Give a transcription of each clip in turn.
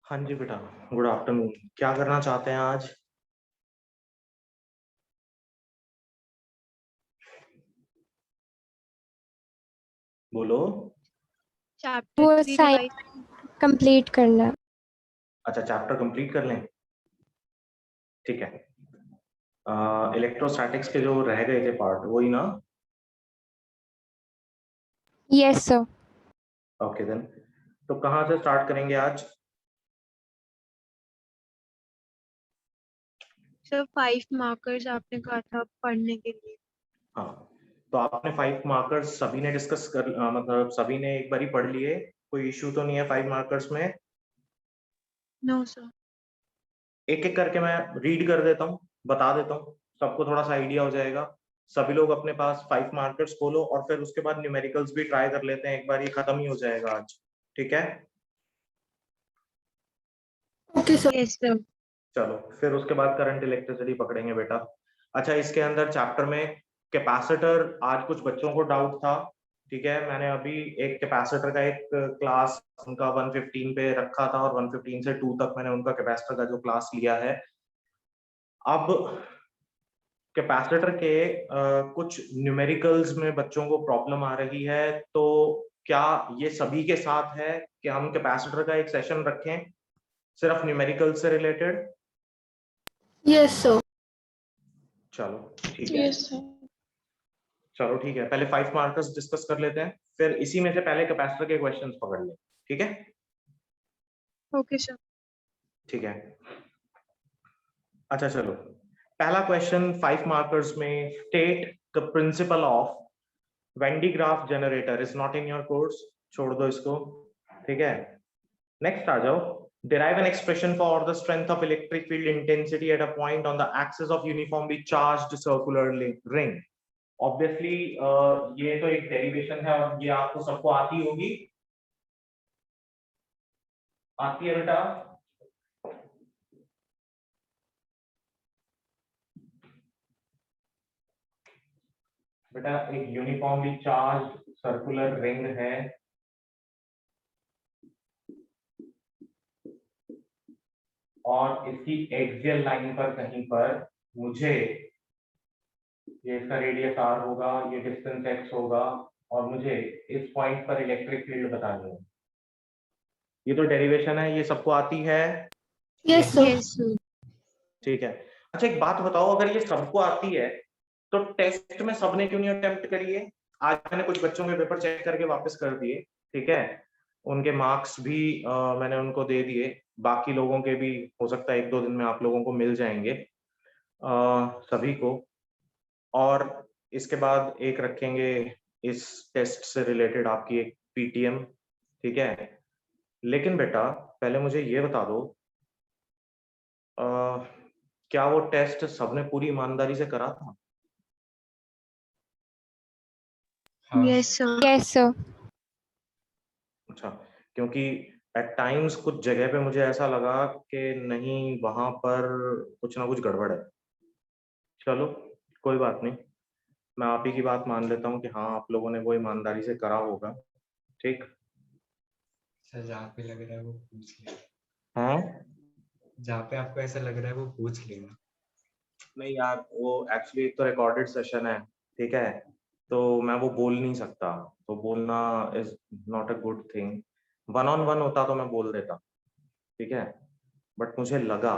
हाँ जी बेटा, good afternoon. क्या करना चाहते हैं आज? बोलो। चैप्टर वो 3 रिवाइज कंप्लीट करना। अच्छा, चैप्टर कंप्लीट कर लें। ठीक है। इलेक्ट्रोस्टैटिक्स के जो रह गए थे पार्ट, वही ना? Yes sir. Okay then. तो कहाँ से स्टार्ट करेंगे आज? सर 5 मार्कर्स आपने कहा था पढ़ने के लिए। हाँ, तो आपने 5 मार्कर्स सभी ने डिस्कस कर मतलब सभी ने एक बार ही पढ़ लिए? कोई इश्यू तो नहीं है 5 मार्कर्स में? No sir. एक एक करके मैं रीड कर देता हूँ, बता देता हूँ, सबको थोड़ा सा आइडिया हो जाएगा। सभी लोग अपने पास 5 मार्कर्स खोलो और फिर उसके बाद न्यूमेरिकल्स भी ट्राई कर लेते हैं, एक बार ये खत्म ही हो जाएगा आज। ठीक है? Okay sir. Yes sir. चलो फिर उसके बाद करंट इलेक्ट्रिसिटी पकड़ेंगे बेटा। अच्छा, इसके अंदर चैप्टर में कैपेसिटर, आज कुछ बच्चों को डाउट था। ठीक है, मैंने अभी एक कैपेसिटर का एक क्लास उनका 115 पे रखा था और 115 से 2 तक मैंने उनका कैपेसिटर का जो क्लास लिया है। अब कैपेसिटर के कुछ न्यूमेरिकल्स में बच्चों को प्रॉब्लम आ रही है, तो क्या ये सभी के साथ है कि हम कैपेसिटर का एक सेशन रखें सिर्फ न्यूमेरिकल से रिलेटेड? Yes sir. चलो ठीक है। Yes sir. चलो ठीक है, पहले 5 मार्कर्स डिस्कस कर लेते हैं, फिर इसी में से पहले कैपेसिटर के क्वेश्चंस पकड़ लें। ठीक है? Okay sir. ठीक है। अच्छा चलो, पहला क्वेश्चन 5 मार्कर्स में, state the principle of when D graph generator is not in your course, छोड़ दो इसको। ठीक है, नेक्स्ट आ जाओ। derive an expression for the strength of electric field intensity at a point on the axis of uniformly charged circular ring. Obviously ये तो एक डेरिवेशन है और ये आपको सबको आती होगी। आती है बेटा? बेटा एक यूनिफॉर्मली चार्ज सर्कुलर रिंग है और इसकी एक्सियल लाइन पर कहीं पर मुझे ये इसका रेडियस r होगा, ये डिस्टेंस x होगा और मुझे इस पॉइंट पर इलेक्ट्रिक फील्ड बतानी है। ये तो डेरिवेशन है, ये सबको आती है? Yes sir. Yes sir. ठीक है। अच्छा एक बात बताओ, अगर ये सबको आती है तो टेस्ट में सबने क्यों नहीं अटेम्प्ट करी है? आज मैंने कुछ बच्चों के पेपर चेक करके वापस कर दिए। ठीक है, उनके मार्क्स भी मैंने उनको दे दिए, बाकी लोगों के भी हो सकता है 1-2 दिन में आप लोगों को मिल जाएंगे सभी को। और इसके बाद एक रखेंगे इस टेस्ट से रिलेटेड आपकी एक पीटीएम। ठीक है, लेकिन बेटा पहले मुझे ये बता दो, क्या वो टेस्ट सबने पूरी ईमानदारी से करा था? Yes sir. Yes sir. अच्छा, क्योंकि एट टाइम्स कुछ जगह पे मुझे ऐसा लगा कि नहीं, वहां पर कुछ ना कुछ गड़बड़ है। चलो कोई बात नहीं, मैं आप ही की बात मान लेता हूँ कि हाँ आप लोगों ने वो ईमानदारी से करा होगा। ठीक सर, जहाँ पे लग रहा है वो पूछ लेना। है? जहाँ पे आपको ऐसा लग रहा है वो पूछ लेना। नहीं यार, वो एक्चुअली तो रिकॉर्डेड सेशन है। ठीक है, तो मैं वो बोल नहीं सकता, तो बोलना is not a good thing. 1-on-1 होता तो मैं बोल देता। ठीक है, बट मुझे लगा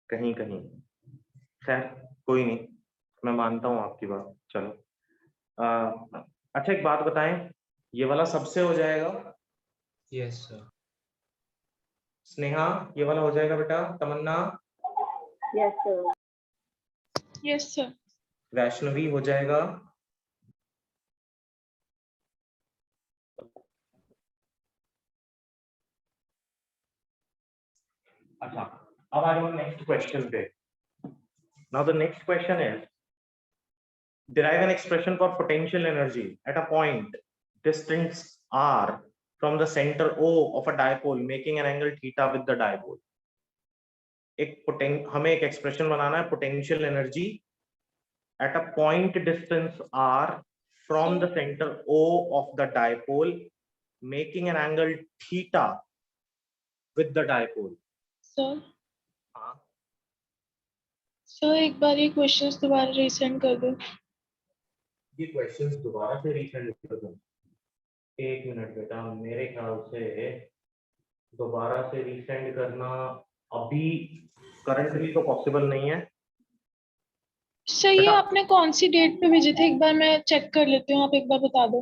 कहीं कहीं, खैर कोई नहीं, मैं मानता हूँ आपकी बात। चलो अच्छा एक बात बताएं, ये वाला सबसे हो जाएगा? Yes sir. स्नेहा ये वाला हो जाएगा बेटा? Tamanna? Yes sir. Yes sir. Vaishnavi हो जाएगा? अच्छा, अब आ जाओ नेक्स्ट क्वेश्चन पे। Now the next question is, derive an expression for potential energy at a point distance r from the center O of a dipole making an angle theta with the dipole. हमें एक expression बनाना है potential energy at a point distance r from the center O of the dipole making an angle theta with the dipole. Sir हाँ sir एक बार ये questions दोबारा resend कर दो। ये क्वेश्चंस दोबारा से रीसेंड कर दूं? एक मिनट बेटा, मेरे ख्याल से दोबारा से रीसेंड करना अभी करंटली तो पॉसिबल नहीं है सर ये बेटा। आपने कौन सी डेट पे भेजे थे, एक बार मैं चेक कर लेती हूँ, आप एक बार बता दो।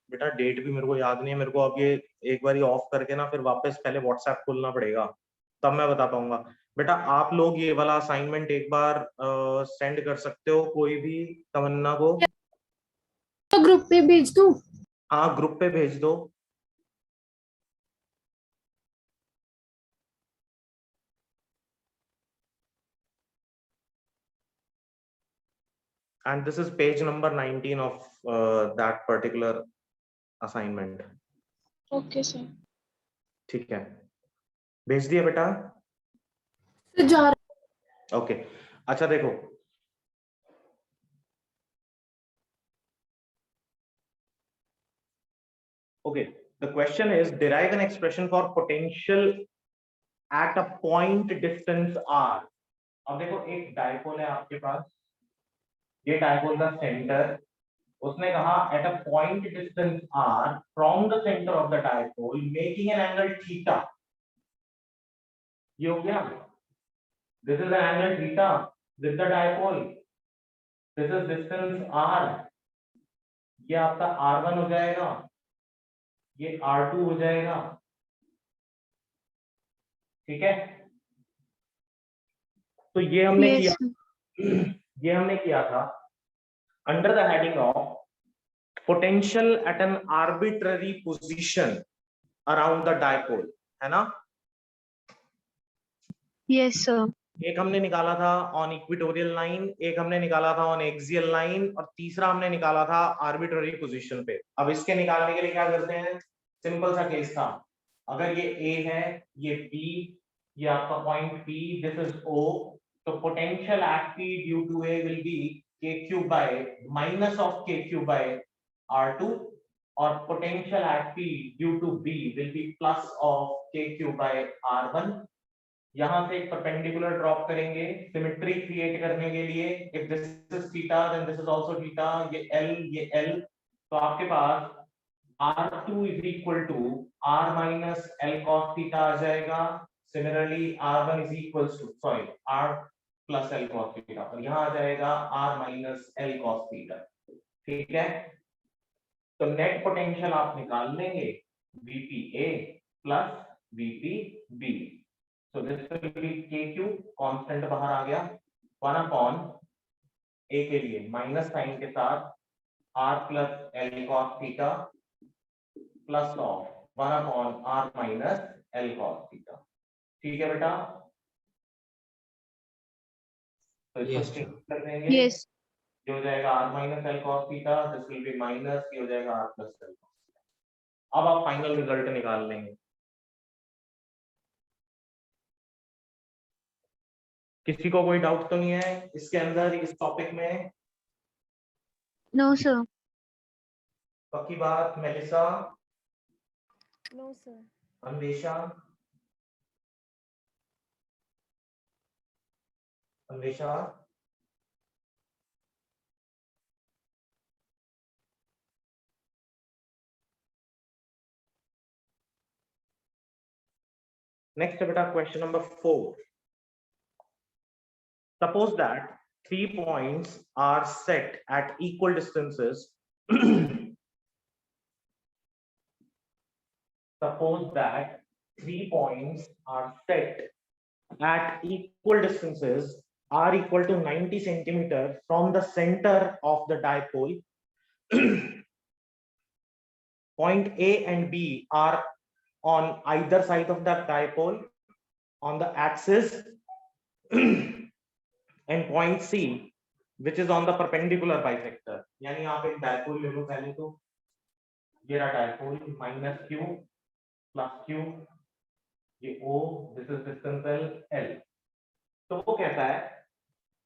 बेटा डेट भी मेरे को याद नहीं है, मेरे को अब ये एक बार ऑफ करके ना फिर वापस पहले व्हाट्सएप खोलना पड़ेगा, तब मैं बता पाऊंगा। बेटा आप लोग ये वाला असाइनमेंट एक बार सेंड कर सकते हो कोई भी तमन्ना को? तो ग्रुप पे भेज दूं? हाँ ग्रुप पे भेज दो। And this is page number 19 of that particular assignment. Okay sir. ठीक है, भेज दिया बेटा? तो जा ओके अच्छा देखो, okay, the question is derive an expression for potential at a point distance r. अब देखो एक डायपोल है आपके पास, ये डायपोल का सेंटर, उसने कहा at a point distance r from the centre of the dipole making an angle theta. ये हो गया, this is an angle theta with the dipole, this is distance r, ये आपका r1 हो जाएगा, ये r2 हो जाएगा, ठीक है। तो ये हमने Yes, किया, sir. ये हमने किया था under the heading of potential at N arbitrary position around the dipole, है ना। Yes, sir. एक हमने निकाला था ऑन इक्वेटोरियल लाइन, एक हमने निकाला था ऑन एक्सियल लाइन, और तीसरा हमने निकाला था आर्बिट्ररी पोजीशन पे। अब इसके निकालने के लिए क्या करते हैं, सिंपल सा केस था, अगर ये A है, ये B, ये आपका point P, this is O, तो potential at P due to A will be K³ by minus of K³ by R2, और potential at P due to B will be plus of K³ by R1। यहां से एक perpendicular drop करेंगे symmetry create करने के लिए, if this is theta then this is also theta, ये L, तो आपके पास R2 is equal to R minus L cos theta आ जाएगा। Similarly R1 is equal to sorry R plus L cos theta, और यहां आ जाएगा R minus L cos theta, ठीक है। तो नेट पोटेंशियल आप निकाल लेंगे VPA plus VPB, so this will be K³ constant बाहर आ गया, 1 अपॉन A के लिए माइनस साइन के साथ R plus L cos theta plus of 1 upon R minus L cos theta, ठीक है बेटा। तो इसको Yes, चेक sir. कर देंगे, Yes. ये हो जाएगा R minus L cos theta, this will be minus, ये हो जाएगा R plus L cos theta. अब आप फाइनल रिजल्ट निकाल लेंगे। किसी को कोई डाउट तो नहीं है इसके अंदर, इस टॉपिक में? No, sir. पक्की बात? Melissa, no sir. Anwesha, Anwesha, next बेटा question number 4। Suppose that 3 points are set at equal distances. Suppose that 3 points are set at equal distances are equal to 90 centimeters from the center of the dipole. Point A and B are on either side of that dipole on the axis. And point C, which is on the perpendicular bisector, यानी आप एक dipole ले लो पहले, तो ये रहा dipole, minus Q plus Q, ये O, this is distance L। तो वो कहता है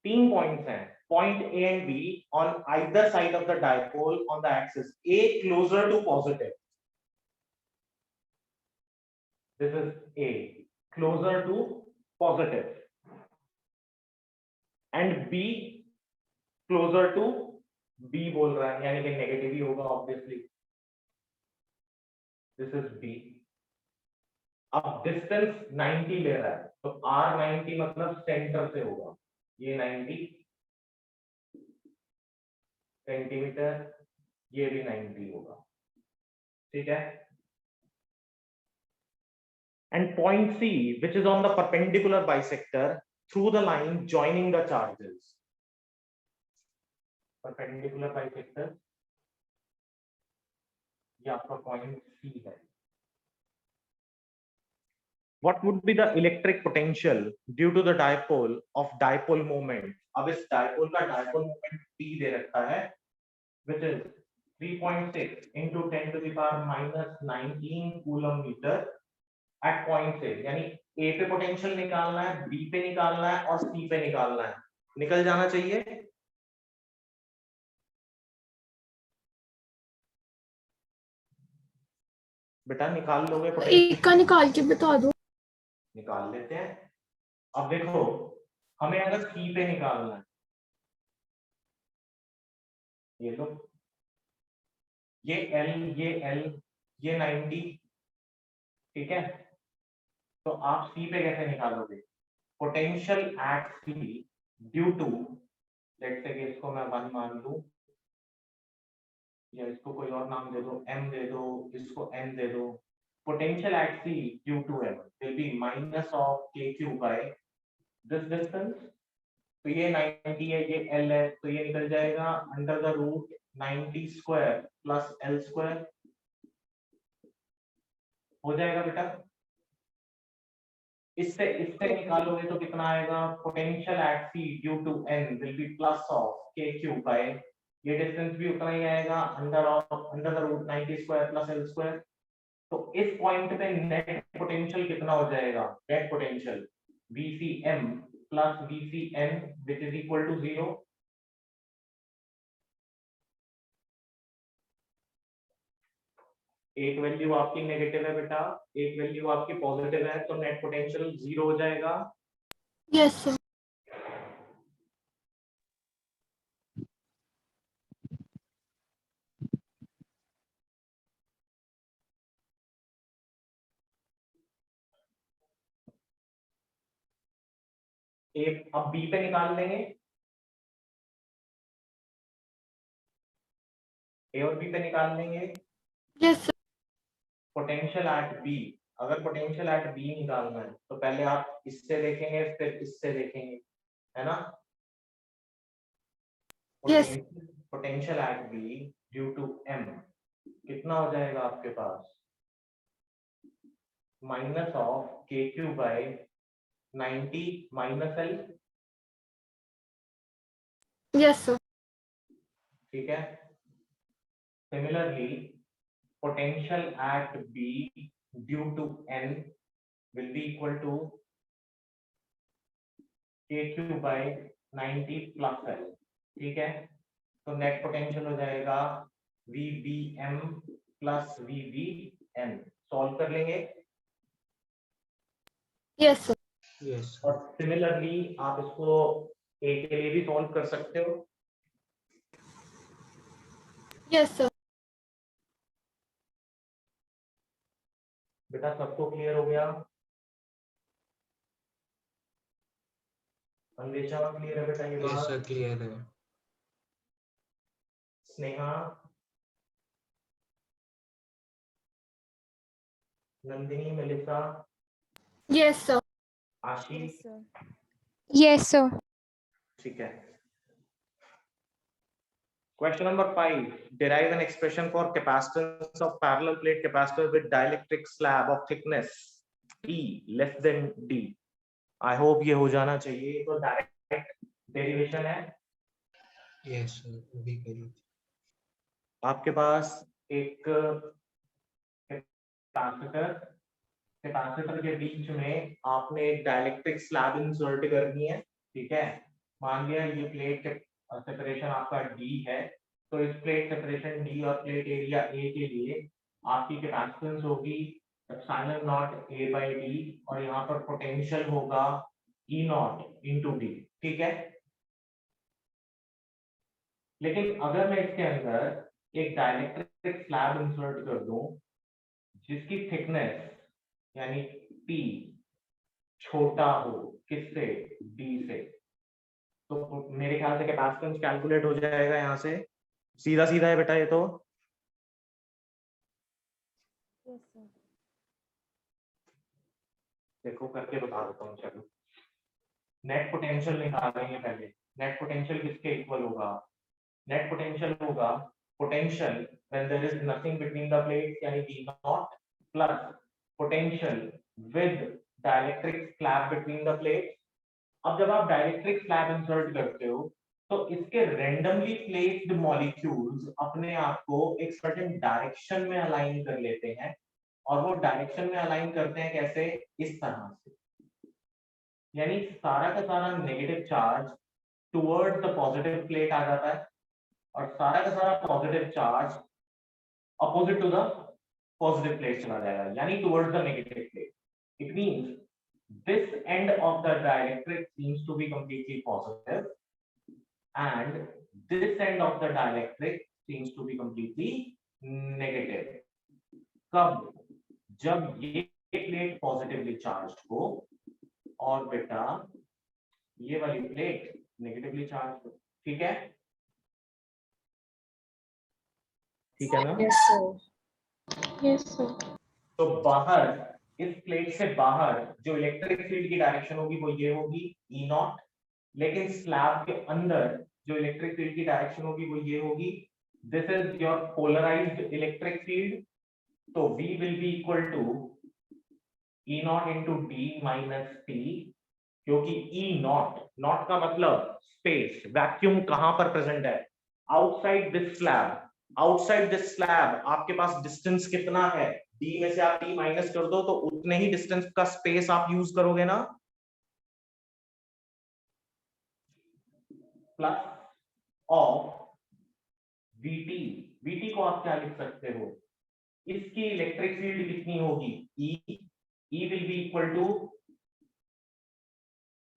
3 पॉइंट्स हैं, point A and B on either side of the dipole on the axis A closer to positive, this is A, closer to positive and B closer to B बोल रहा है, यानी कि नेगेटिव ही होगा ऑब्वियसली. This is B. अब distance 90 ले रहा है, तो R90 मतलब सेंटर से होगा, ये 90 सेंटीमीटर, ये भी 90 होगा. ठीक है. And point C, which is on the perpendicular bisector through the line joining the charges. Perpendicular bisector, ये आपका point C है. What would be the electric potential due to the dipole of dipole moment? अब इस dipole का dipole moment P दे रखा है, which is 3.6 into 10 to the power minus 19 coulomb meter at point से, यानी A पे potential निकालना है, B पे निकालना है और C पे निकालना है. निकल जाना चाहिए. बेटा निकाल लोगे पोटेंशियल? एक का निकाल के बता दो. निकाल लेते हैं. अब देखो, हमें अगर C पे निकालना है, ये लो, ये L, ये 90, ठीक है. तो आप C पे कैसे निकालोगे? Potential at C due to, let's say कि इसको मैं 1 मान लूं, या इसको कोई और नाम दे दो, M दे दो, इसको N दे दो. Potential at C due to M will be minus of KQ by this distance. तो ये 90 है, ये L है, तो ये निकल जाएगा under the root 90 square plus L square. हो जाएगा बेटा. इससे निकालोगे तो कितना आएगा? Potential at C due to N will be plus of KQ by, ये डिस्टेंस भी उतना ही आएगा, under the root 90 square plus L square. तो इस पॉइंट पे नेट पोटेंशियल कितना हो जाएगा? Net potential VCM plus VCN which is equal to 0. एक वैल्यू आपकी नेगेटिव है बेटा, एक वैल्यू आपकी पॉजिटिव है, तो नेट पोटेंशियल 0 हो जाएगा. Yes sir. एक अब B पे निकाल लेंगे, A और B पे निकाल लेंगे. Yes sir. Potential at B, अगर पोटेंशियल एट B निकालना है तो पहले आप इससे देखेंगे, फिर इससे देखेंगे, है ना. Yes. Potential at B due to M कितना हो जाएगा आपके पास? Minus of KQ by 90 minus L. Yes sir. ठीक है. Similarly potential at B due to N will be equal to KQ by 90 plus L. ठीक है. तो नेट पोटेंशियल हो जाएगा VBM प्लस VBN. सॉल्व कर लेंगे. Yes sir. यस और सिमिलरली आप इसको A के लिए भी सॉल्व कर सकते हो. Yes sir. बेटा सबको क्लियर हो गया? अन्वेषा क्लियर है बेटा ये यस बात? सर क्लियर है. Sneha, Nandini, Melissa, yes sir. Ashish. Yes, sir. Yes, sir. ठीक है. Question number 5. Derive an expression for capacitance of parallel plate capacitor with dielectric slab of thickness E less than D. I hope ये हो जाना चाहिए. तो direct derivation है. Yes sir अभी करी थी. आपके पास एक कैपेसिटर के बीच में आपने एक डाइलेक्ट्रिक स्लैब इंसर्ट करनी है. ठीक है. मान लिया ये प्लेट के सेपरेशन आपका D है, तो इस प्लेट सेपरेशन D और प्लेट एरिया A के लिए आपकी कैपेसिटेंस होगी epsilon not a by D, और यहाँ पर पोटेंशियल होगा ई नॉट इंटू डी, ठीक है। लेकिन अगर मैं इसके अंदर एक डाइलेक्ट्रिक स्लैब इंसर्ट कर दूं जिसकी थिकनेस यानी P छोटा हो किससे, D से, तो मेरे ख्याल से कैपेसिटेंस कैलकुलेट हो जाएगा यहाँ से, सीधा सीधा है बेटा ये तो। देखो करके बता देता हूँ, चलो नेट पोटेंशियल निकालेंगे पहले। नेट पोटेंशियल किसके इक्वल होगा, नेट पोटेंशियल होगा potential when there is nothing between the plates यानी V naught plus potential with dielectric slab between the plates. अब जब आप डाइलेक्ट्रिक स्लैब इंसर्ट करते हो तो इसके रैंडमली प्लेस्ड मॉलिक्यूल्स अपने आप को एक सर्टेन डायरेक्शन में अलाइन कर लेते हैं, और वो डायरेक्शन में अलाइन करते हैं कैसे, इस तरह से, यानी सारा का सारा negative charge towards the positive plate आ जाता है, और सारा का सारा positive charge opposite to the positive plate चला जाएगा, यानी towards the negative plate. It means this end of the dielectric seems to be completely positive and this end of the dielectric seems to be completely negative. कब, जब ये plate positively charged हो और बेटा ये वाली प्लेट नेगेटिवली चार्ज्ड हो, ठीक है, ठीक है ना। Yes, sir. Yes, sir. तो बाहर इस प्लेट से बाहर जो इलेक्ट्रिक फील्ड की डायरेक्शन होगी वो ये होगी ई नॉट, लेकिन स्लैब के अंदर जो इलेक्ट्रिक फील्ड की डायरेक्शन होगी वो ये होगी, this is your polarised electric field. तो V will be equal to E naught into D minus T, क्योंकि ई नॉट, नॉट का मतलब स्पेस, वैक्यूम कहां पर प्रेजेंट है, outside this slab. Outside this slab आपके पास डिस्टेंस कितना है, D में से आप T माइनस कर दो तो उतने ही डिस्टेंस का स्पेस आप यूज करोगे ना, प्लस ऑफ VT। VT को आप क्या लिख सकते हो, इसकी इलेक्ट्रिक फील्ड कितनी होगी, E will be equal to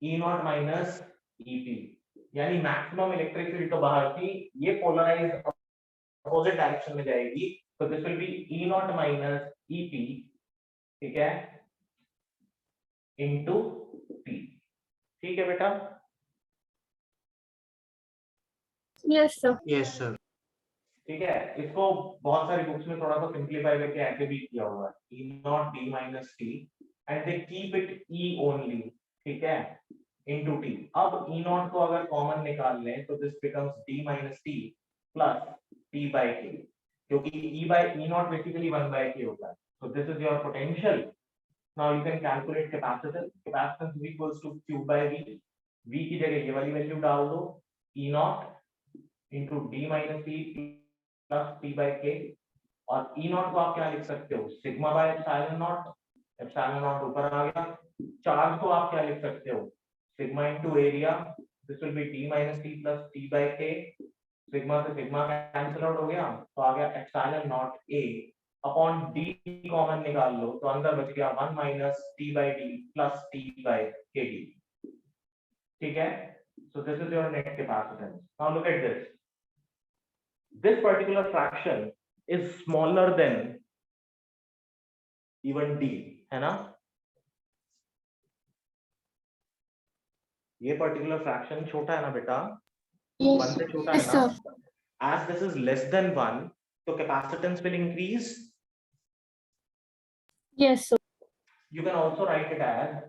E naught minus EP, यानी मैक्सिमम इलेक्ट्रिक फील्ड तो बाहर थी, ये पोलराइज अपोजिट डायरेक्शन में जाएगी, तो this will be E naught minus EP, ठीक है, इंटू T, ठीक है बेटा। Yes, sir. Yes sir. ठीक है, इसको बहुत सारी बुक्स में थोड़ा सा सिंप्लीफाई करके ऐसे भी किया हुआ है, E not D minus T and they keep it E only, ठीक है, इंटू T। अब E नॉट को अगर कॉमन निकाल लें तो this becomes D minus T plus T by K, क्योंकि E by E not basically 1 by K होता है। So this is your potential. Now you can calculate capacitance. Capacitance is equals to Q by V. V की जगह ये वाली value डाल दो, E not into D minus T plus T by के, और ई नॉट को आप क्या लिख सकते हो, sigma by epsilon not, epsilon not ऊपर आ गया। चार्ज को आप क्या लिख सकते हो, sigma into area, this will be T minus T plus T by के, सिग्मा से सिग्मा कैंसिल आउट हो गया, तो आ गया epsilon not a upon D common निकाल लो तो अंदर बच गया 1 minus T by D plus T by के डी, ठीक है। So this is your net capacitance. Now look at this. This particular fraction is smaller than even D, है ना? ये particular fraction छोटा है ना बेटा? Yes. 1 से छोटा है ना? As this is less than 1, तो capacitance will increase. Yes, sir. You can also write it as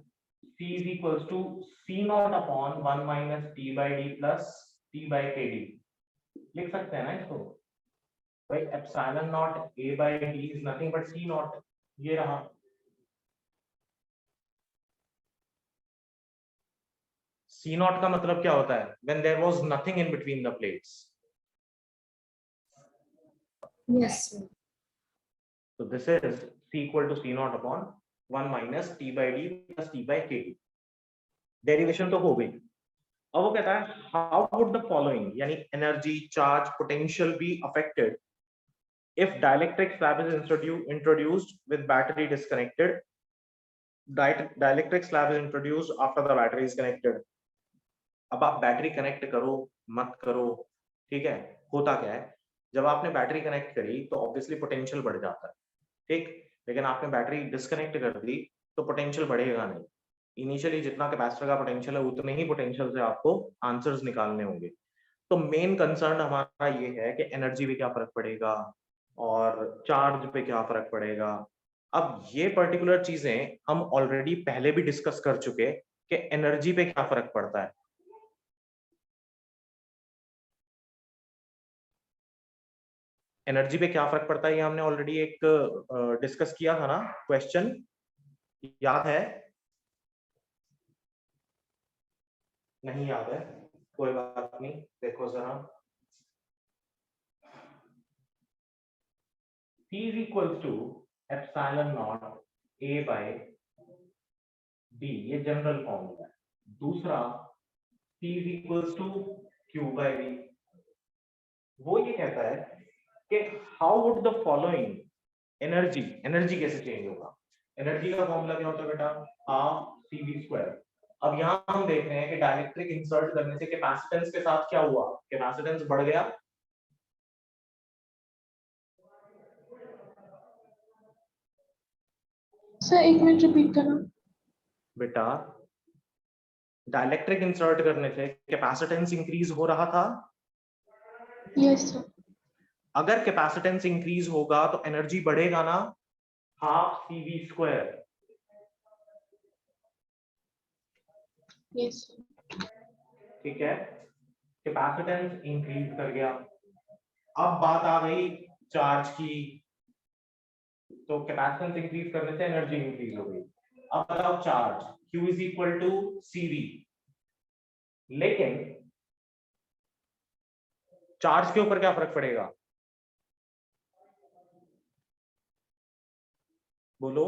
C is equals to C naught upon 1 minus T by D plus T by KD. लिख सकते हैं ना इसको, भाई epsilon not A by D is nothing but C naught, ये रहा। C naught का मतलब क्या होता है, when there was nothing in between the plates. Yes, sir. So this is C equal to C naught upon 1 minus T by D plus T by KD. Derivation तो हो गई। अब वो कहता है हाउ वुड द फॉलोइंग, यानी energy, charge, potential be affected if dielectric slab is introduced with battery disconnected, dielectric slab is introduced after the battery is connected. अब आप बैटरी कनेक्ट करो मत करो, ठीक है, होता क्या है, जब आपने बैटरी कनेक्ट करी तो ऑब्वियसली पोटेंशियल बढ़ जाता है, ठीक, लेकिन आपने बैटरी डिस्कनेक्ट कर दी तो पोटेंशियल बढ़ेगा नहीं। इनिशियली जितना कैपेसिटर का पोटेंशियल है उतने ही पोटेंशियल से आपको आंसर्स निकालने होंगे। तो मेन कंसर्न हमारा ये है कि एनर्जी पे क्या फर्क पड़ेगा और चार्ज पे क्या फर्क पड़ेगा। अब ये पर्टिकुलर चीजें हम ऑलरेडी पहले भी डिस्कस कर चुके कि एनर्जी पे क्या फर्क पड़ता है। एनर्जी पे क्या फर्क पड़ता है ये हमने ऑलरेडी एक डिस्कस किया था ना, क्वेश्चन याद है? नहीं याद है, कोई बात नहीं, देखो जरा। P is equals to epsilon naught A by B, ये जनरल फॉर्मूला है। दूसरा P is equals to Q by V, वो ये कहता है कि how would the following energy कैसे चेंज होगा। एनर्जी का फॉर्मूला क्या होता है बेटा, हाफ CV स्क्वायर। अब यहाँ हम देख रहे हैं कि डाइलेक्ट्रिक इंसर्ट करने से कैपेसिटेंस के साथ क्या हुआ, कैपेसिटेंस बढ़ गया। सर एक मिनट रिपीट करना। बेटा डाइलेक्ट्रिक इंसर्ट करने से कैपेसिटेंस इंक्रीज हो रहा था। Yes sir. अगर कैपेसिटेंस इंक्रीज होगा तो एनर्जी बढ़ेगा ना, half CV square. Yes sir. ठीक है, कैपेसिटेंस इंक्रीज कर गया। अब बात आ गई चार्ज की, तो कैपेसिटेंस इंक्रीज करने से एनर्जी इंक्रीज हो गई। अब बताओ charge Q is equal to CV, लेकिन चार्ज के ऊपर क्या फर्क पड़ेगा, बोलो।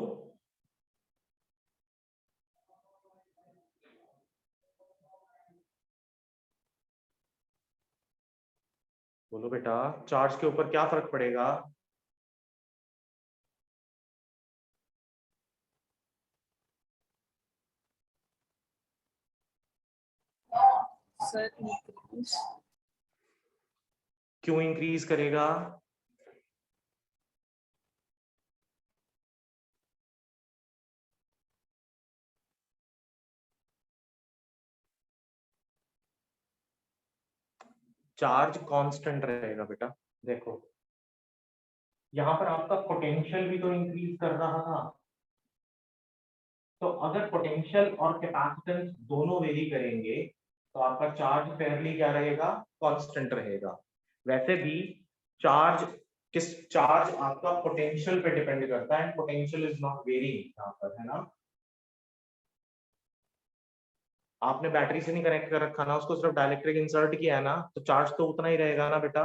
बोलो बेटा, चार्ज के ऊपर क्या फर्क पड़ेगा। Sir increase. क्यों इंक्रीज करेगा, चार्ज कांस्टेंट रहेगा बेटा। देखो यहां पर आपका पोटेंशियल भी तो इंक्रीज कर रहा था, तो अगर पोटेंशियल और कैपेसिटेंस दोनों वेरी करेंगे तो आपका चार्ज फेयरली क्या रहेगा, कांस्टेंट रहेगा। वैसे भी चार्ज आपका पोटेंशियल पे डिपेंड करता है, पोटेंशियल इज नॉट वेरिंग यहाँ पर, है ना। आपने बैटरी से नहीं कनेक्ट कर रखा ना, उसको सिर्फ डाइलेक्ट्रिक इंसर्ट किया है ना, तो चार्ज तो उतना ही रहेगा ना बेटा।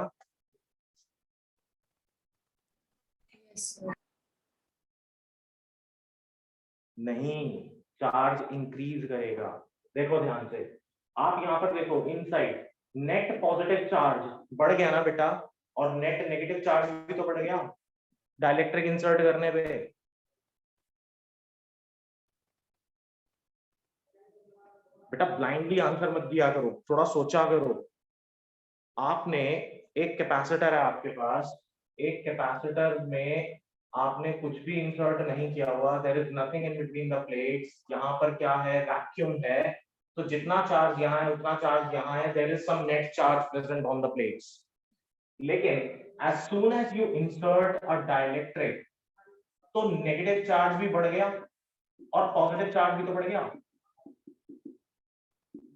Yes, sir. नहीं, चार्ज इंक्रीज करेगा। देखो ध्यान से, आप यहाँ पर देखो इनसाइड नेट पॉजिटिव चार्ज बढ़ गया ना बेटा, और नेट नेगेटिव चार्ज भी तो बढ़ गया डाइलेक्ट्रिक इंसर्ट करने पे। बेटा ब्लाइंडली आंसर मत दिया करो, थोड़ा सोचा करो। आपने एक कैपेसिटर है आपके पास, एक कैपेसिटर में आपने कुछ भी इंसर्ट नहीं किया हुआ, there is nothing in between the plates. यहाँ पर क्या है, वैक्यूम है, तो जितना चार्ज यहाँ है उतना चार्ज यहाँ है, there is some net charge present on the plates. लेकिन as soon as you insert a dielectric, तो नेगेटिव चार्ज भी बढ़ गया और पॉजिटिव चार्ज भी तो बढ़ गया,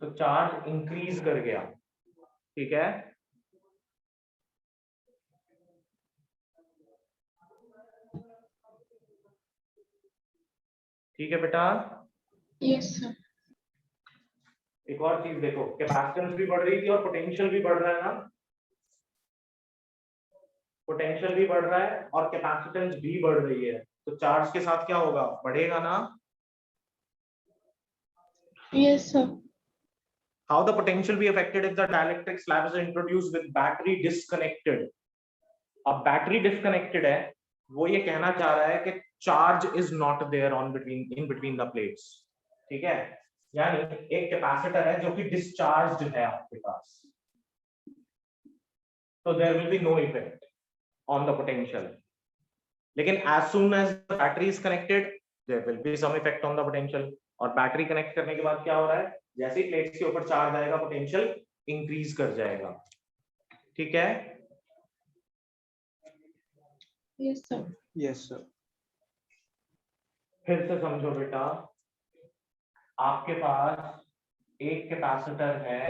तो चार्ज इंक्रीज कर गया। ठीक है, ठीक है बेटा। Yes sir. एक और चीज देखो, कैपेसिटेंस भी बढ़ रही थी और पोटेंशियल भी बढ़ रहा है ना, पोटेंशियल भी बढ़ रहा है और कैपेसिटेंस भी बढ़ रही है, तो चार्ज के साथ क्या होगा, बढ़ेगा ना। Yes sir. How the potential be affected if the dielectric slab is introduced with battery disconnected? अब बैटरी डिस्कनेक्टेड है, वो ये कहना चाह रहा है कि charge is not there in between the plates, ठीक है, यानी एक कैपेसिटर है जो कि डिस्चार्ज्ड है आपके पास, तो there will be no effect on the potential, लेकिन as soon as the battery is connected there will be some effect on the potential, और बैटरी कनेक्ट करने के बाद क्या हो रहा है, जैसे ही प्लेट्स के ऊपर चार्ज आएगा पोटेंशियल इंक्रीज कर जाएगा, ठीक है। Yes, sir. Yes, sir. फिर से समझो बेटा, आपके पास एक कैपेसिटर है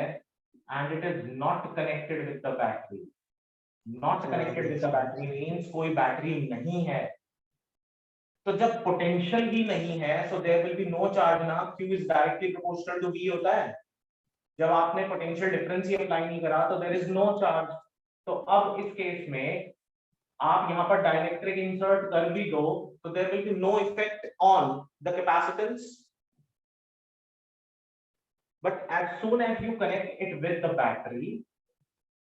and it is not connected with the battery, not connected with the battery means कोई बैटरी नहीं है, तो जब पोटेंशियल ही नहीं है so there will be no charge ना, Q is directly proportional to V होता है, जब आपने पोटेंशियल डिफरेंस ही अप्लाई नहीं करा तो देयर इज नो चार्ज। तो अब इस केस में आप यहाँ पर डाइलेक्ट्रिक इंसर्ट कर भी दो तो there will be no effect on the capacitance, but as soon as you connect it with the battery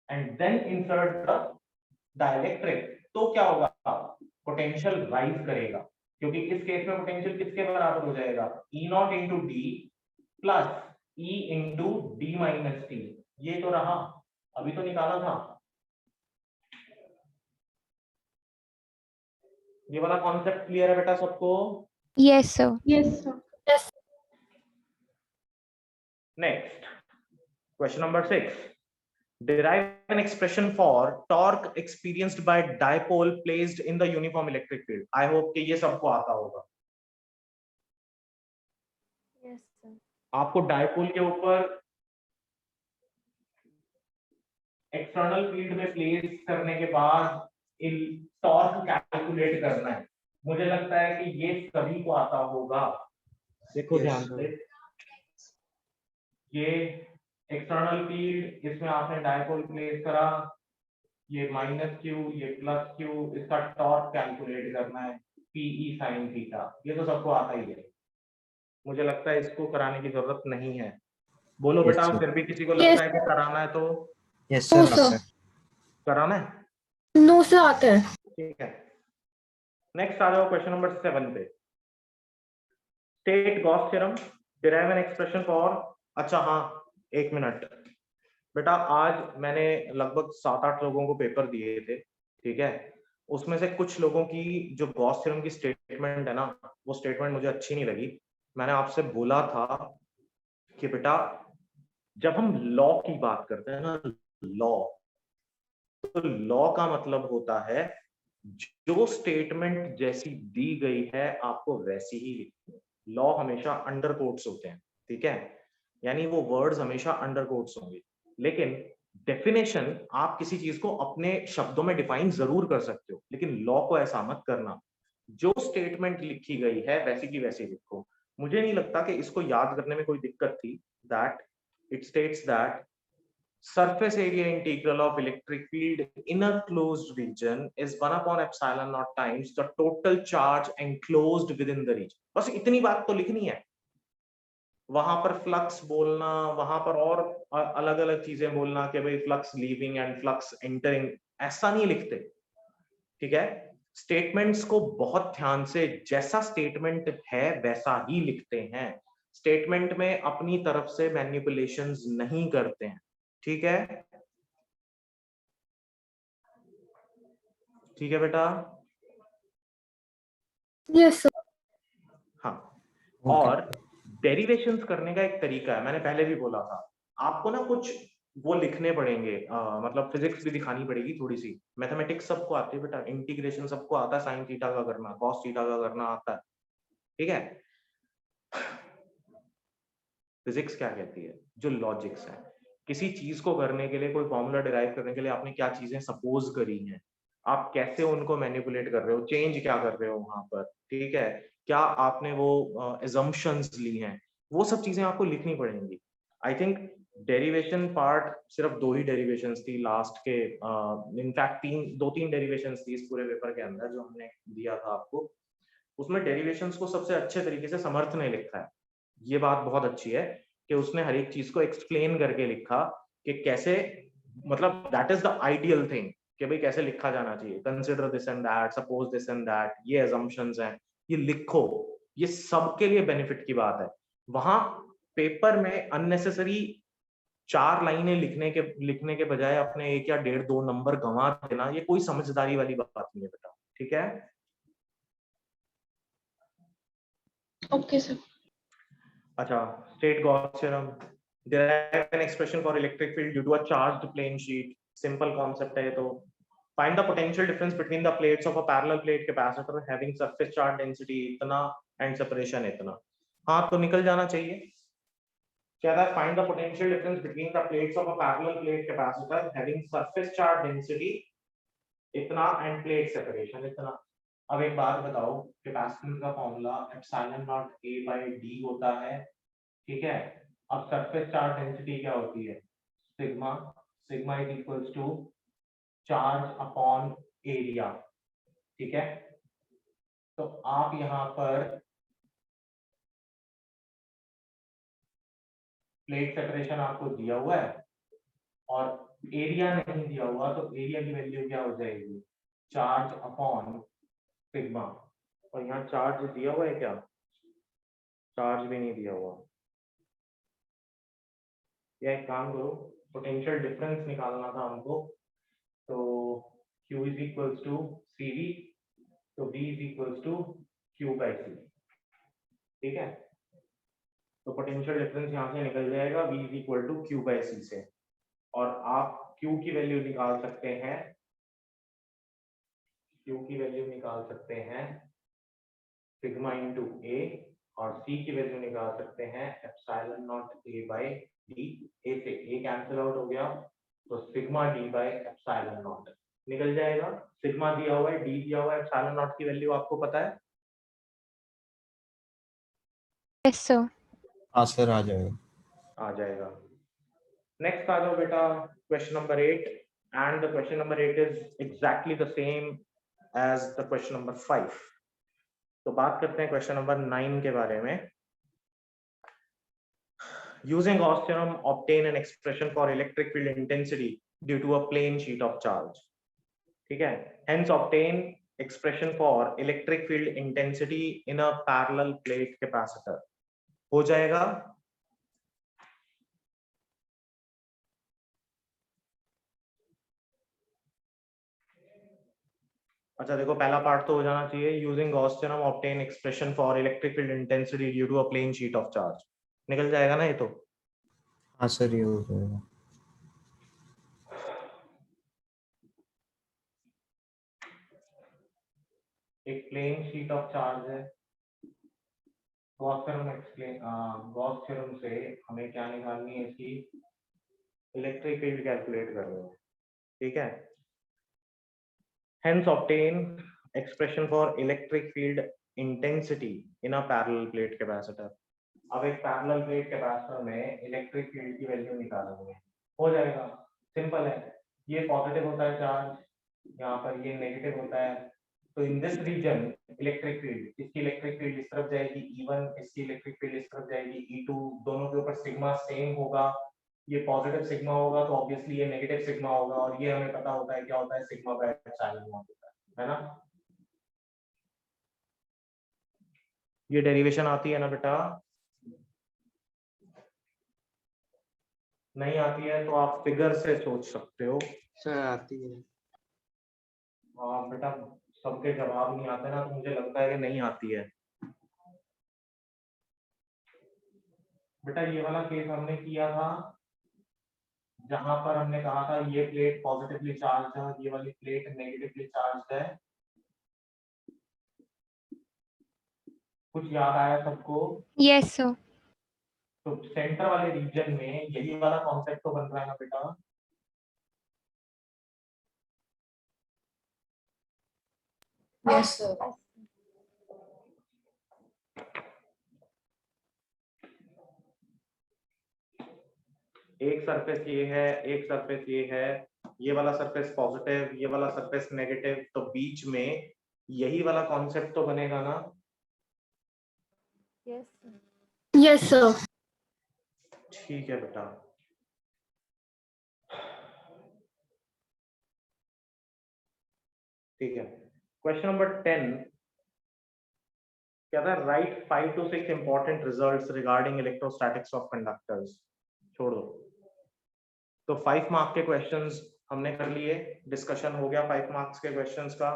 and then insert the dielectric तो क्या होगा, पोटेंशियल राइज करेगा, क्योंकि इस केस में पोटेंशियल किसके बराबर हो जाएगा, E0 into D plus E into D minus T, ये तो रहा, अभी तो निकाला था, ये वाला कॉन्सेप्ट क्लियर है बेटा सबको? Yes, sir. Yes, sir. Next, question number 6. Derive an expression for torque experienced by dipole placed in the uniform electric field. I hope कि ये सबको आता होगा। Yes, sir. आपको डायपोल के ऊपर एक्सटर्नल फील्ड में प्लेस करने के बाद टॉर्क कैलकुलेट करना है, मुझे लगता है कि ये सभी को आता होगा। देखो ध्यान से, ये एक्सटर्नल फील्ड, इसमें आपने डायपोल प्लेस करा, ये -q, ये +q, इसका टॉर्क कैलकुलेट करना है PE sin थीटा, ये तो सबको आता ही है, मुझे लगता है इसको कराने की जरूरत नहीं है। बोलो Yes, बेटा, sir. फिर भी किसी को लगता है कि कराना है तो यस सर, sir. कराना है, नो से आता है। ठीक है। नेक्स्ट आ जाओ क्वेश्चन नंबर 7 पे। State Gauss theorem, derive an expression for, अच्छा हाँ एक मिनट बेटा, आज मैंने लगभग 7-8 लोगों को पेपर दिए थे, ठीक है, उसमें से कुछ लोगों की जो गॉस थ्योरम की स्टेटमेंट है ना, वो स्टेटमेंट मुझे अच्छी नहीं लगी। मैंने आपसे बोला था कि बेटा जब हम लॉ की बात करते हैं ना, लॉ, तो लॉ का मतलब होता है जो स्टेटमेंट जैसी दी गई है आपको वैसी ही लिखनी है। लॉ हमेशा अंडर कोट्स होते हैं, ठीक है, यानी वो वर्ड्स हमेशा अंडर कोट्स होंगे, लेकिन डेफिनेशन आप किसी चीज को अपने शब्दों में डिफाइन जरूर कर सकते हो, लेकिन लॉ को ऐसा मत करना, जो स्टेटमेंट लिखी गई है वैसी की वैसी लिखो। मुझे नहीं लगता कि इसको याद करने में कोई दिक्कत थी। That it states that surface area integral of electric field in a closed region is 1 upon epsilon naught times the total charge enclosed within the region। बस इतनी बात तो लिखनी है, वहां पर फ्लक्स बोलना, वहां पर और अलग अलग चीजें बोलना कि भाई flux leaving and flux entering, ऐसा नहीं लिखते, ठीक है। स्टेटमेंट्स को बहुत ध्यान से, जैसा स्टेटमेंट है वैसा ही लिखते हैं, स्टेटमेंट में अपनी तरफ से मैनिपुलेशंस नहीं करते हैं, ठीक है, ठीक है बेटा? Yes sir. हाँ, और डेरिवेशंस करने का एक तरीका है, मैंने पहले भी बोला था, आपको ना कुछ वो लिखने पड़ेंगे, मतलब फिजिक्स भी दिखानी पड़ेगी थोड़ी सी, मैथमेटिक्स सबको आती है बेटा, इंटीग्रेशन सबको आता है, साइन थीटा का करना, कॉस थीटा का करना आता है, ठीक है। फिजिक्स क्या कहती है, जो लॉजिक्स है, किसी चीज को करने के लिए, कोई फॉर्मूला डिराइव करने के लिए आपने क्या चीजें सपोज करी हैं, आप कैसे उनको मैनिपुलेट कर रहे हो, चेंज क्या कर रहे हो वहां पर, ठीक है, क्या आपने वो assumptions ली हैं, वो सब चीजें आपको लिखनी पड़ेंगी। आई थिंक डेरिवेशन पार्ट सिर्फ 2 ही डेरिवेशंस थी लास्ट के, इनफैक्ट 2-3 डेरिवेशंस थी इस पूरे पेपर के अंदर जो हमने दिया था आपको, उसमें डेरिवेशंस को सबसे अच्छे तरीके से समर्थ ने लिखा है। ये बात बहुत अच्छी है कि उसने हर एक चीज को एक्सप्लेन करके लिखा कि कैसे, मतलब that is the ideal thing कि भाई कैसे लिखा जाना चाहिए, consider this and that, suppose this and that, ये assumptions हैं, ये लिखो, ये सबके लिए बेनिफिट की बात है। वहां पेपर में अननेसेसरी 4 लाइनें लिखने के बजाय अपने 1 या 1.5 2 नंबर गंवा देना, ये कोई समझदारी वाली बात नहीं है बेटा, ठीक है। Okay sir. अच्छा, state Gauss theorem, derive an expression for electric field due to a charged plane sheet, simple concept है। तो find the potential difference between the plates of a parallel plate capacitor having surface charge density इतना and separation इतना। हाँ तो निकल जाना चाहिए। क्या था, find the potential difference between the plates of a parallel plate capacitor having surface charge density इतना and plate separation इतना। अब एक बात बताओ, कैपेसिटेंस का formula epsilon not a by d होता है, ठीक है। अब सरफेस चार्ज डेंसिटी क्या होती है, sigma, sigma is equals to charge upon area, ठीक है। तो आप यहां पर प्लेट सेपरेशन आपको दिया हुआ है और एरिया नहीं दिया हुआ, तो एरिया की वैल्यू क्या हो जाएगी, चार्ज अपॉन सिग्मा। और यहाँ चार्ज दिया हुआ है क्या, चार्ज भी नहीं दिया हुआ। या एक काम करो, पोटेंशियल डिफरेंस निकालना था हमको, तो Q is equals to CV, तो V is equals to Q by C, ठीक है। तो पोटेंशियल डिफरेंस यहाँ से निकल जाएगा V is equal to Q by C से, और आप Q की वैल्यू निकाल सकते हैं, Q की वैल्यू निकाल सकते हैं सिग्मा इंटू A, और C की वैल्यू निकाल सकते हैं epsilon not A by D। A से A कैंसिल आउट हो गया, तो sigma D by epsilon not निकल जाएगा। सिग्मा दिया हुआ है, D दिया हुआ है, एप्सिलॉन नॉट की वैल्यू आपको पता है। Yes sir. हाँ सर, आ जाएगा। आ जाएगा। नेक्स्ट आ जाओ बेटा, question number 8, and the question number 8 is exactly the same as the question number 5। तो बात करते हैं क्वेश्चन नंबर 9 के बारे में। Using Gauss theorem, obtain an expression for electric field intensity due to a plane sheet of charge, ठीक है। Hence obtain expression for electric field intensity in a parallel plate capacitor। हो जाएगा। अच्छा देखो, पहला पार्ट तो हो जाना चाहिए, using Gauss theorem obtain expression for electric field intensity due to a plane sheet of charge. निकल जाएगा ना ये तो। हाँ सर, ये हो जाएगा। एक प्लेन शीट ऑफ चार्ज है, गॉस थ्योरम से हमें क्या निकालनी है, इसकी इलेक्ट्रिक फील्ड कैलकुलेट करनी है, ठीक है। Hence obtain expression for electric field intensity in a parallel plate capacitor। अब एक पैरेलल प्लेट कैपेसिटर में इलेक्ट्रिक फील्ड की वैल्यू निकालेंगे, हो जाएगा, सिंपल है। ये पॉजिटिव होता है चार्ज, यहाँ पर ये नेगेटिव होता है, तो in this region electric field, इसकी इलेक्ट्रिक फील्ड इस तरफ जाएगी E1, इसकी इलेक्ट्रिक फील्ड इस तरफ जाएगी E2, दोनों के ऊपर सिग्मा सेम होगा। ये पॉजिटिव सिग्मा होगा तो ऑब्वियसली ये नेगेटिव सिग्मा होगा, और ये हमें पता होता है क्या होता है, सिग्मा बाय एप्सिलॉन नॉट होता है ना। ये डेरिवेशन आती है ना बेटा, नहीं आती है तो आप फिगर से सोच सकते हो। सर आती है। हाँ बेटा, सबके जवाब नहीं आते ना, तो मुझे लगता है कि नहीं आती है। बेटा ये वाला केस हमने किया था, जहां पर हमने कहा था ये प्लेट पॉजिटिवली चार्ज है और ये वाली प्लेट नेगेटिवली चार्ज है। कुछ याद आया सबको? Yes sir. तो सेंटर वाले रीजन में यही वाला कॉन्सेप्ट तो बन रहा है ना बेटा। Yes, sir. एक सरफेस ये है, एक सरफेस ये है, ये वाला सरफेस पॉजिटिव, ये वाला सरफेस नेगेटिव, तो बीच में यही वाला कॉन्सेप्ट तो बनेगा ना। Yes, sir. ठीक है बेटा। ठीक है। क्वेश्चन नंबर 10 क्या था? Right 5 to 6 important results regarding electrostatics of conductors. छोड़ो, तो 5 मार्क के क्वेश्चंस हमने कर लिए, डिस्कशन हो गया 5 मार्क्स के क्वेश्चंस का।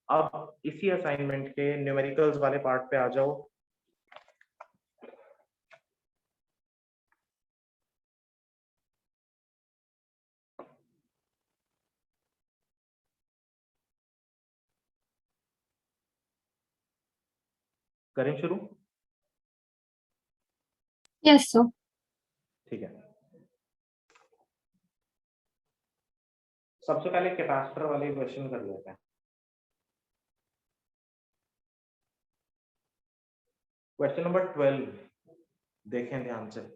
अब इसी असाइनमेंट के न्यूमेरिकल्स वाले पार्ट पे आ जाओ। करें शुरू? Yes, sir. ठीक है। सबसे पहले कैपेसिटर वाले क्वेश्चन कर लेते हैं। क्वेश्चन नंबर 12 देखें ध्यान से।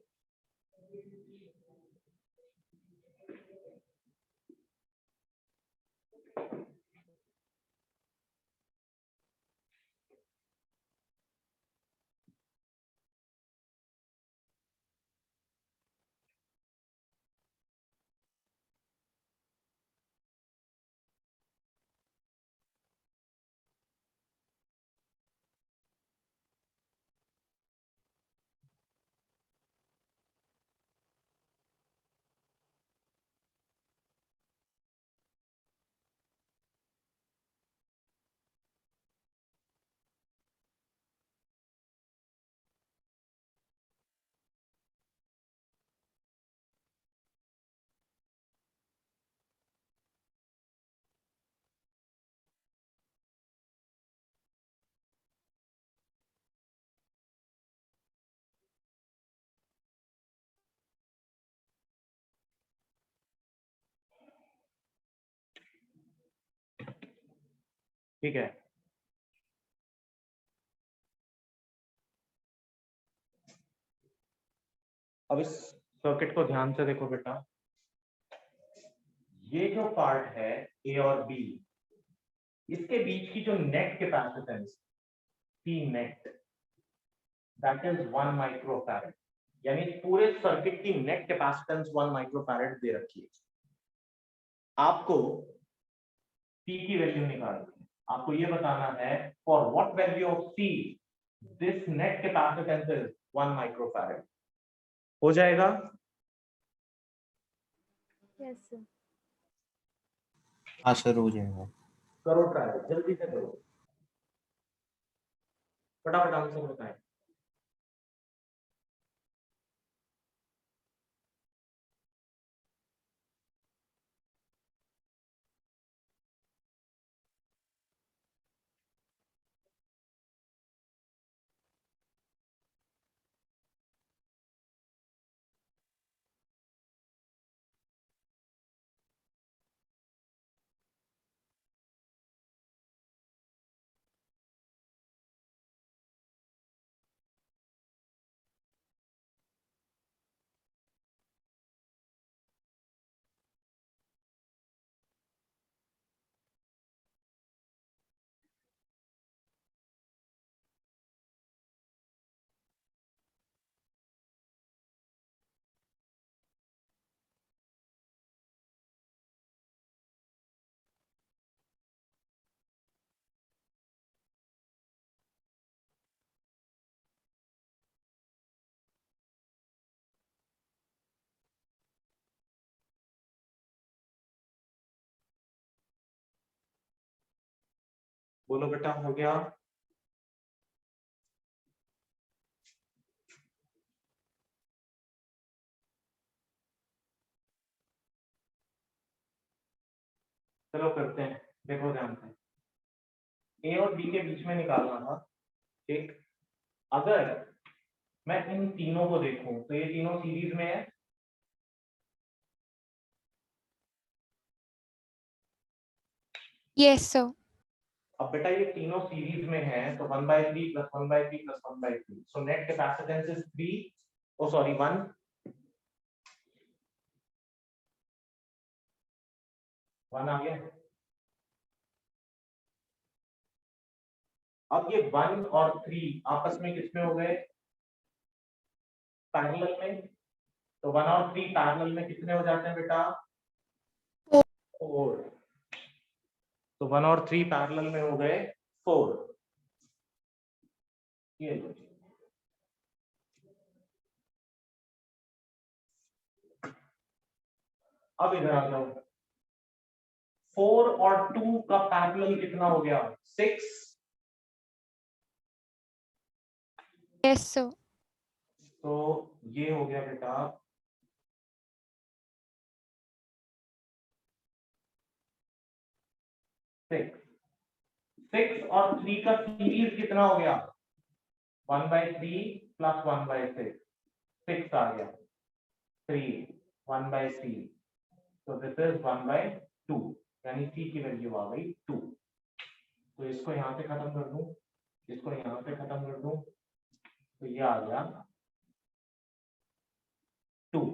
ठीक है। अब इस सर्किट को ध्यान से देखो बेटा। ये जो पार्ट है ए और बी, इसके बीच की जो नेट कैपेसिटेंस थी, नेट दैट इज 1 माइक्रोफैरड, यानी पूरे सर्किट की नेट कैपेसिटेंस 1 माइक्रोफैरड दे रखी है। आपको P की वैल्यू निकालनी है। आपको ये बताना है for what value of C this net capacitance is 1 microfarad. हो जाएगा? Yes, sir. हाँ सर हो जाएगा। करो ट्राई, जल्दी से करो, फटाफट आंसर बताएं। बोलो बेटा, हो गया? चलो करते हैं, देखो ध्यान से। ए और बी के बीच में निकालना था, ठीक। अगर मैं इन तीनों को देखूं तो ये तीनों सीरीज में है। Yes, sir. अब बेटा ये तीनों सीरीज में है, तो 1/3 + 1/3 + 1/3, so net capacitance is 3, oh sorry 1 आ गया। अब ये 1 और 3 आपस में किसमें हो गए? पैरेलल में। तो 1 और 3 पैरेलल में कितने हो जाते हैं बेटा? 4। तो 1 और 3 पैरेलल में हो गए 4। ये लो जी। अब इधर आ जाओ, 4 और 2 का पैरेलल कितना हो गया? 6। Yes, sir. तो ये हो गया बेटा 6। 6 और 3 का सीरीज कितना हो गया? 1/3 प्लस 1/6, 6 आ गया। 3 1/3, तो दिस इज 1/2, यानी c की वैल्यू आ गई 2। तो इसको यहाँ पे खत्म कर दूं, इसको यहाँ पे खत्म कर दूं, तो ये आ गया 2।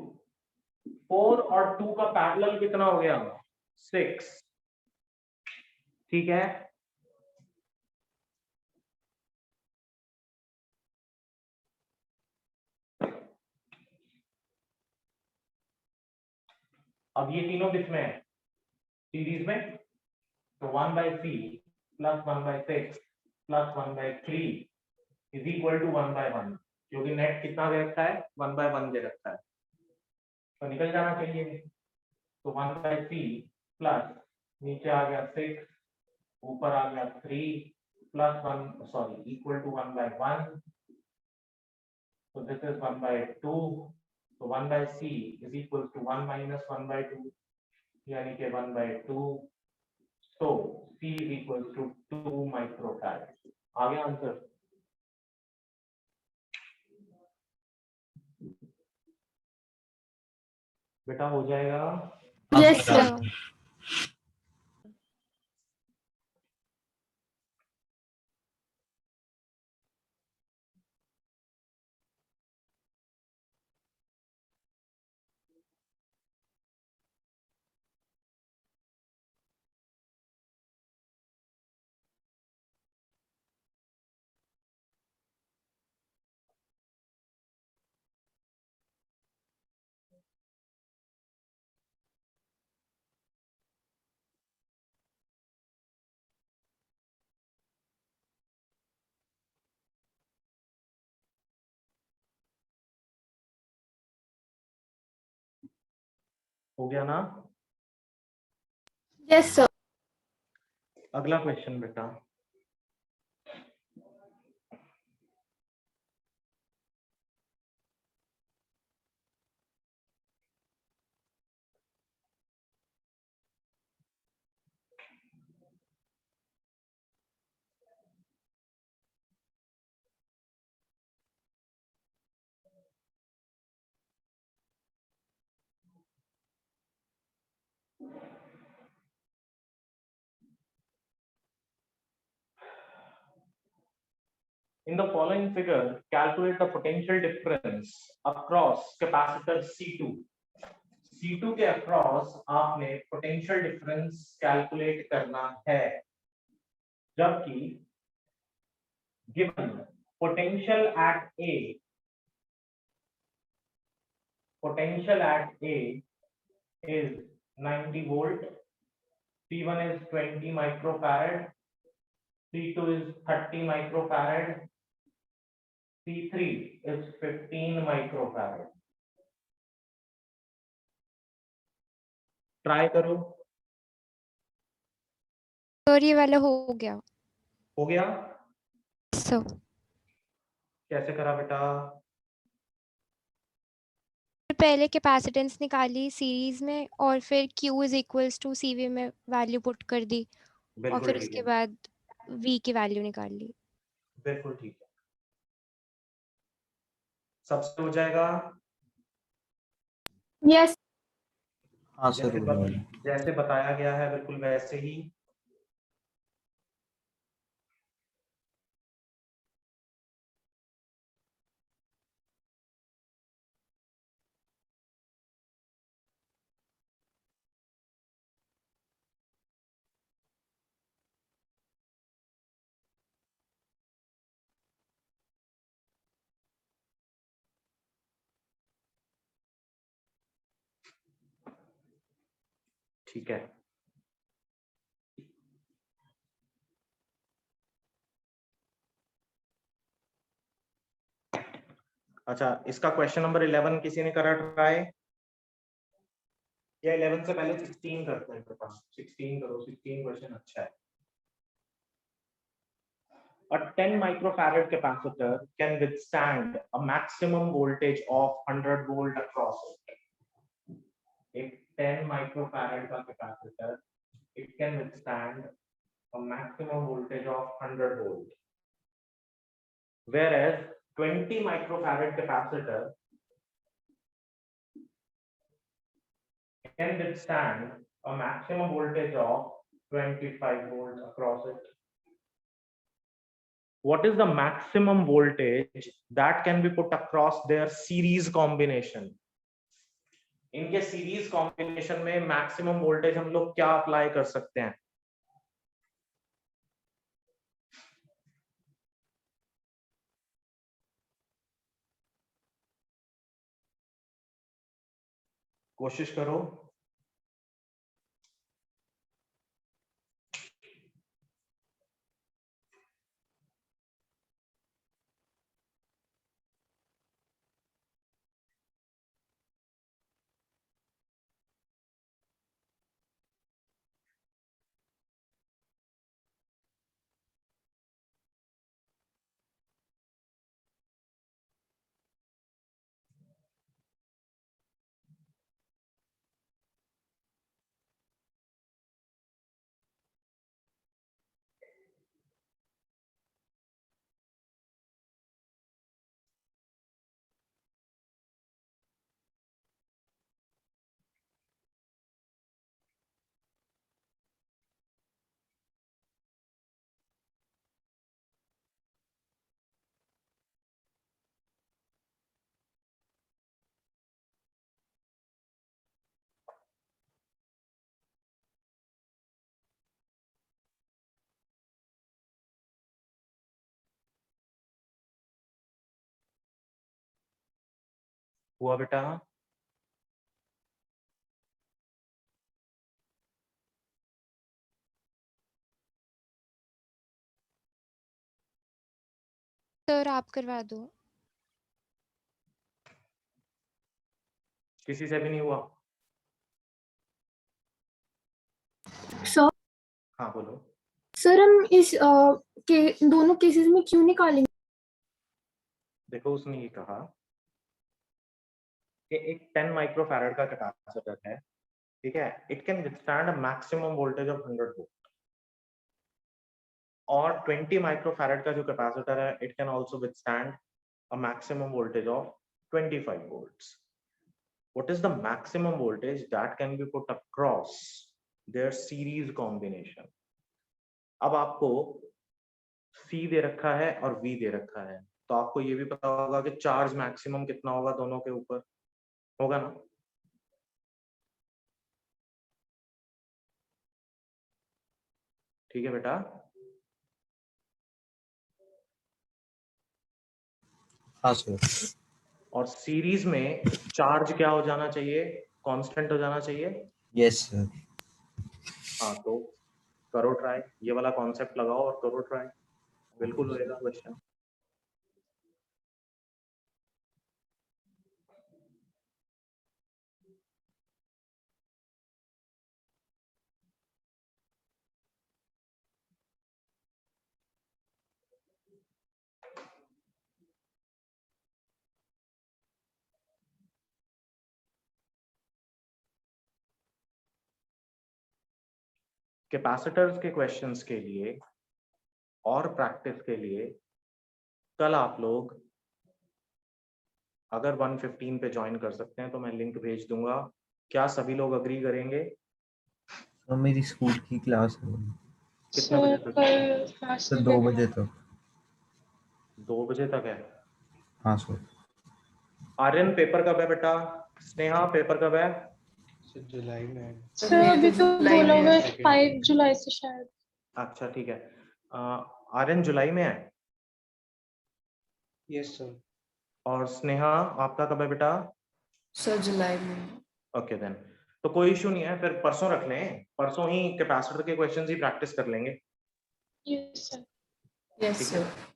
4 और 2 का पैरेलल कितना हो गया? 6। ठीक है, अब ये तीनों किसमें है? सीरीज में। तो 1/3 plus 1/6 plus 1/3 is equal to 1/1, क्योंकि नेट कितना दे रखा है? 1/1 दे रखा है, तो निकल जाना चाहिए। तो 1/3 प्लस नीचे आ गया 6, ऊपर आ गया 3 प्लस 1, सॉरी, इक्वल टू 1/1, तो दिस इज 1/2। तो 1/c is equal to 1 minus 1/2, यानी कि 1/2। तो c is equal to 2 microfarad. आ गया आंसर? बेटा हो जाएगा? हाँ Yes, सर, आ sir. जाएगा। हो गया ना? Yes, sir. अगला क्वेश्चन बेटा, in the following figure calculate the potential difference across capacitor C2। C2 के अक्रॉस आपने पोटेंशियल डिफरेंस कैलकुलेट करना है, जबकि given potential at A is 90 volt, C1 is 20 microfarad, C2 is 30 microfarad, C3 is 15 microfarad। Try करो। Sir ये वाला हो गया। हो गया? सर कैसे करा बेटा? पहले कैपेसिटेंस निकाली सीरीज में और फिर Q is equals to CV में वैल्यू पुट कर दी और बिल्कुल फिर ठीक उसके है, बाद V की वैल्यू निकाल ली। बिल्कुल ठीक है, सबसे हो जाएगा। Yes. हाँ सर, हो जाएगा। जैसे बताया गया है बिल्कुल वैसे ही। ठीक है, अच्छा, इसका क्वेश्चन नंबर 11 किसी ने करा ट्राई? या 11 से पहले 16 करते हैं बेटा, 16 करो, 16 क्वेश्चन अच्छा है। A 10 microfarad capacitor can withstand a maximum voltage of 100 volt across it. एक 10 microfarad का capacitor, it can withstand a maximum voltage of 100 volt. Whereas 20 microfarad capacitor can withstand a maximum voltage of 25 volts across it. What is the maximum voltage that can be put across their series combination? इनके series combination में maximum voltage हम लोग क्या apply कर सकते हैं? कोशिश करो। हुआ बेटा? सर आप करवा दो। किसी से भी नहीं हुआ? सर हाँ बोलो। सर हम इस के दोनों केसेस में क्यों निकालेंगे? देखो उसने ये कहा कि एक 10 माइक्रोफैराड का कैपेसिटर है, ठीक है, it can withstand a maximum voltage of 100 volt, और 20 माइक्रोफैराड का जो कैपेसिटर है, it can also withstand a maximum voltage of 25 volts. What is the maximum voltage that can be put across their series combination? अब आपको C दे रखा है और V दे रखा है, तो आपको ये भी पता होगा कि चार्ज मैक्सिमम कितना होगा दोनों के ऊपर, होगा ना? ठीक है बेटा? हाँ सर। और सीरीज में चार्ज क्या हो जाना चाहिए? कांस्टेंट हो जाना चाहिए। Yes sir. हाँ, तो करो ट्राई, ये वाला कॉन्सेप्ट लगाओ और करो ट्राई, बिल्कुल होएगा क्वेश्चन। कैपेसिटर्स के क्वेश्चंस के लिए और प्रैक्टिस के लिए कल आप लोग अगर 1:15 पे ज्वाइन कर सकते हैं तो मैं लिंक भेज दूंगा। क्या सभी लोग अग्री करेंगे? तो मेरी स्कूल की क्लास है कितने बजे तक? सर 2 बजे तक। 2 बजे तक है। हाँ सर। आर्यन पेपर कब है बेटा? स्नेहा पेपर कब है? सर जुलाई में है। सर अभी तो बोला हुआ है 5 जुलाई से शायद। अच्छा ठीक है। आर्यन जुलाई में है यस सर। और स्नेहा आपका कब है बेटा? सर जुलाई में। ओके देन, तो कोई इशू नहीं है, फिर परसों रख लें, परसों ही कैपेसिटर के क्वेश्चंस ही प्रैक्टिस कर लेंगे। Yes sir. यस ठीक है। सर।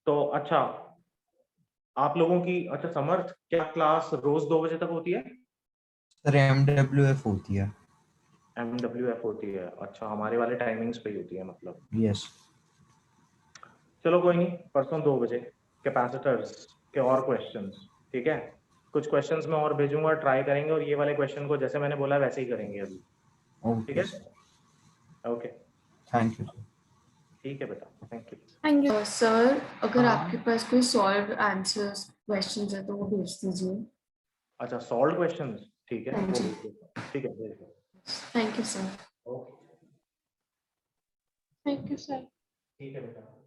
तो अच्छा, आप लोगों की, अच्छा समर्थ, क्या क्लास रोज 2 बजे तक होती है? सर MWF होती है। MWF होती है, अच्छा हमारे वाले टाइमिंग्स पे ही होती है मतलब। यस। चलो कोई नहीं, परसों 2 बजे कैपेसिटर्स के और क्वेश्चंस, ठीक है? कुछ क्वेश्चंस मैं और भेजूंगा, ट्राई करेंगे, और ये वाले क्वेश्चन को जैसे मैंने बोला वैसे ही करेंगे अभी, ठीक ओके है? Okay, thank you sir. ठीक है बेटा, thank you. Thank you. Sir अगर हाँ। आपके पास कोई सॉल्व आंसर्स क्वेश्चंस है तो वो भेज दीजिए। अच्छा सॉल्व क्वेश्चंस, ठीक है, हाँ वो जी। भेज देता हूँ। ठीक है, भेज दो। Thank you sir. Okay, thank you sir. ठीक है बेटा।